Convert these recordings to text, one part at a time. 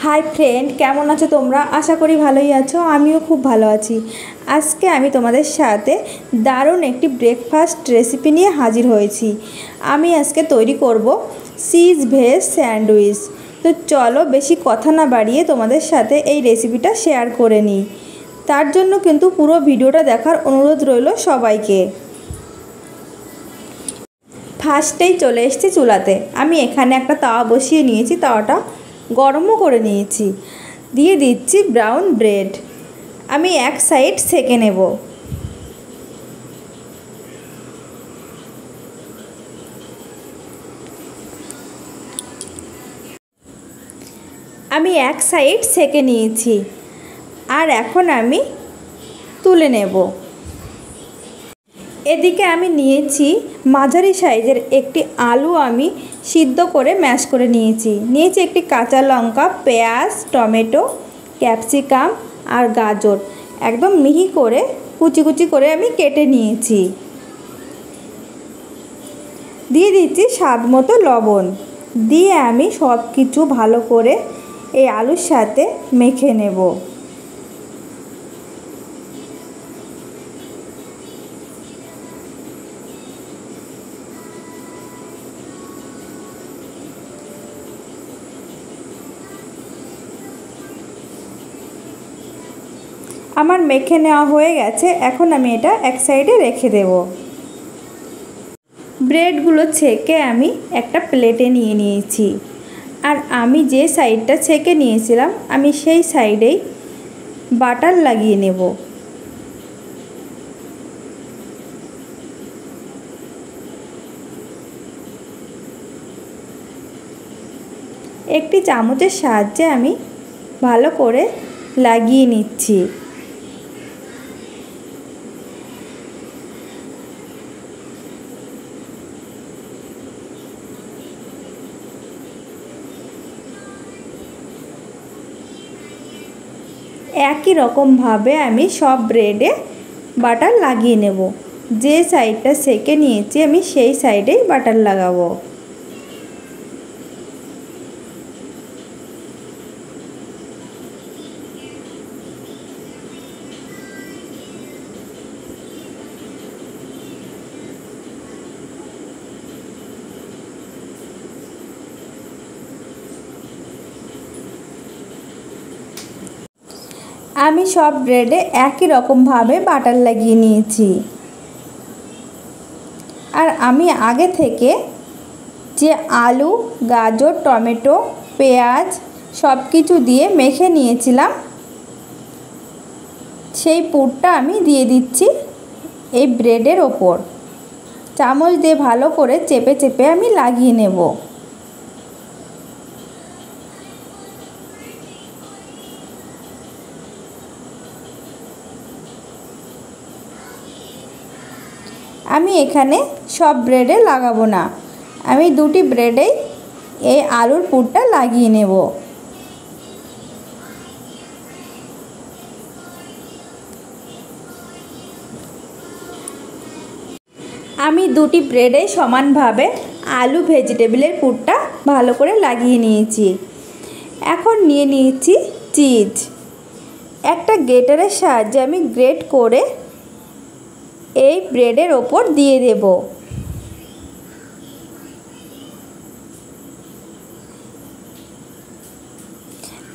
High friend केमन आछो तोमरा आशा करी भालोई आछो आमिओ खूब भालो आछि। आजके आमी तोमादेर साथे दारुण एकटी ब्रेकफास्ट रेसिपि निये हाजिर होयेछि। आमी आजके तैरी करब चीज भेज सैंडउइच। तो चलो बेशी कथा ना बाड़िये तोमादेर साथे एई रेसिपिटा शेयर करे निई। तार जोन्नो किन्तु पुरो भिडियोटा देखार अनुरोध रइलो सबाइके। फार्स्टेई चले एसेछि चुलाते। आमी एखाने एकटा तावा बसिए नियेछि, तावाटा गरमও করে নিয়েছি। দিয়ে দিচ্ছি ব্রাউন ব্রেড। আমি এক সাইড সেকে নেব। আমি এক সাইড সেকে নিয়েছি আর এখন আমি তুলে নেব। এদিকে আমি নিয়েছি মাঝারি সাইজের একটি আলু আমি সিদ্ধ করে ম্যাশ করে নিয়েছি একটি কাঁচা লঙ্কা, পেঁয়াজ, টমেটো, ক্যাপসিকাম আর গাজর একদম মিহি করে কুচি কুচি করে আমি কেটে নিয়েছি। দিয়ে দিচ্ছি স্বাদ মতো লবণ। দিয়ে আমি সব কিছু ভালো করে এই আলুর সাথে মেখে নেব। আমার মেখে নেওয়া হয়ে গেছে, এখন আমি এটা এক সাইডে রেখে দেব। ব্রেডগুলো ছেঁকে আমি একটা প্লেটে নিয়ে নিয়েছি আর আমি যে সাইডটা ছেঁকে নিয়েছিলাম আমি সেই সাইডেই বাটার লাগিয়ে নেব। একটি চামচের সাহায্যে আমি ভালো করে লাগিয়ে নিচ্ছি। একই রকমভাবে আমি সব ব্রেডে বাটার লাগিয়ে নেব। যে সাইডটা সেকে নিয়েছি আমি সেই সাইডেই বাটার লাগাবো। আমি সব ব্রেডে একই রকমভাবে বাটার লাগিয়ে নিয়েছি আর আমি আগে থেকে যে আলু, গাজর, টমেটো, পেঁয়াজ সব কিছু দিয়ে মেখে নিয়েছিলাম সেই পুরটা আমি দিয়ে দিচ্ছি এই ব্রেডের ওপর। চামচ দিয়ে ভালো করে চেপে চেপে আমি লাগিয়ে নেব। আমি এখানে সব ব্রেডে লাগাবো না, আমি দুটি ব্রেডেই এই আলুর পুরটা লাগিয়ে নেব। আমি দুটি ব্রেডে সমানভাবে আলু ভেজিটেবলের পুরটা ভালো করে লাগিয়ে নিয়েছি। এখন নিয়ে নিয়েছি চিজ। একটা গ্রেটারের সাহায্যে আমি গ্রেট করে এই ব্রেডের ওপর দিয়ে দেব।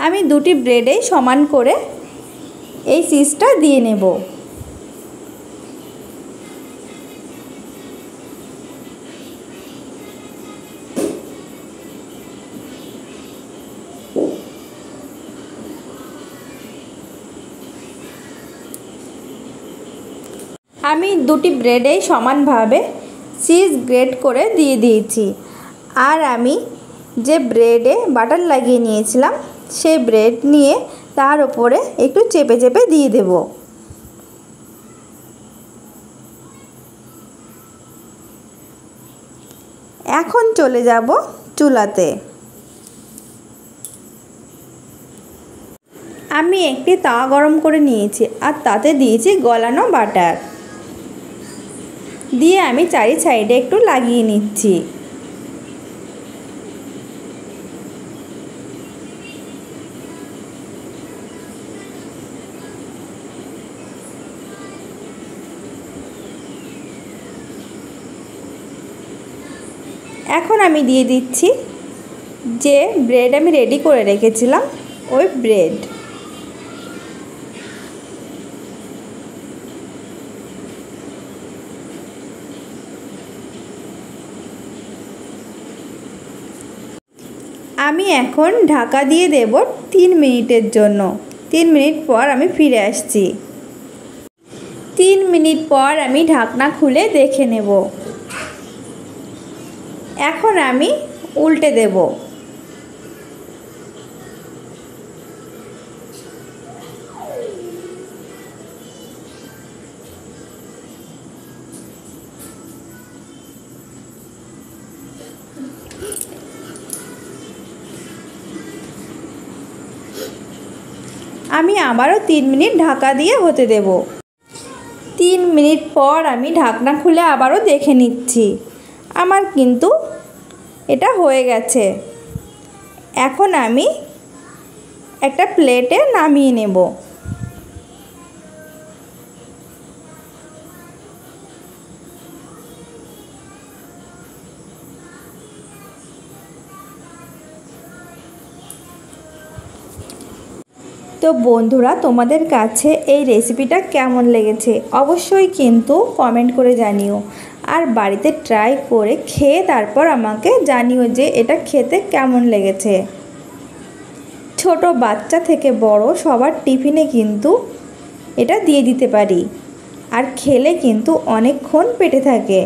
আমি দুটি ব্রেডেই সমান করে এই চিজটা দিয়ে নেব। আমি দুটি ব্রেডেই সমানভাবে চিজ গ্রেট করে দিয়ে দিয়েছি আর আমি যে ব্রেডে বাটার লাগিয়ে নিয়েছিলাম সেই ব্রেড নিয়ে তার উপরে একটু চেপে চেপে দিয়ে দেব। এখন চলে যাব চুলাতে। আমি একটি তাওয়া গরম করে নিয়েছি আর তাতে দিয়েছি গলানো বাটার। দিয়ে আমি চারি সাইডে একটু লাগিয়ে নিচ্ছি। এখন আমি দিয়ে দিচ্ছি যে ব্রেড আমি রেডি করে রেখেছিলাম ওই ব্রেড। আমি এখন ঢাকা দিয়ে দেব 3 মিনিটের জন্য। 3 মিনিট পর আমি ফিরে আসছি। 3 মিনিট পর আমি ঢাকনা খুলে দেখে নেব। এখন আমি উল্টে দেব। আমি আবারও 3 মিনিট ঢাকা দিয়ে হতে দেব। 3 মিনিট পর আমি ঢাকনা খুলে আবারও দেখে নিচ্ছি। আমার কিন্তু এটা হয়ে গেছে। এখন আমি একটা প্লেটে নামিয়ে নেব। তো বন্ধুরা, তোমাদের কাছে এই রেসিপিটা কেমন লেগেছে অবশ্যই কিন্তু কমেন্ট করে জানিও। আর বাড়িতে ট্রাই করে খেয়ে তারপর আমাকে জানিও যে এটা খেতে কেমন লেগেছে। ছোট বাচ্চা থেকে বড় সবার টিফিনে কিন্তু এটা দিয়ে দিতে পারি, আর খেলে কিন্তু অনেকক্ষণ পেটে থাকে।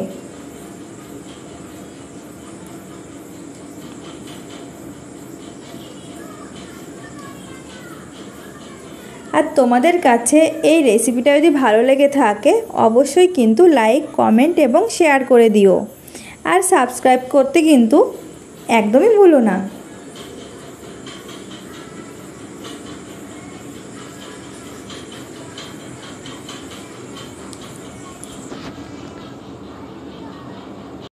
আর তোমাদের কাছে এই রেসিপিটা যদি ভালো লেগে থাকে অবশ্যই কিন্তু লাইক, কমেন্ট এবং শেয়ার করে দিও। আর সাবস্ক্রাইব করতে কিন্তু একদমই ভুলো না।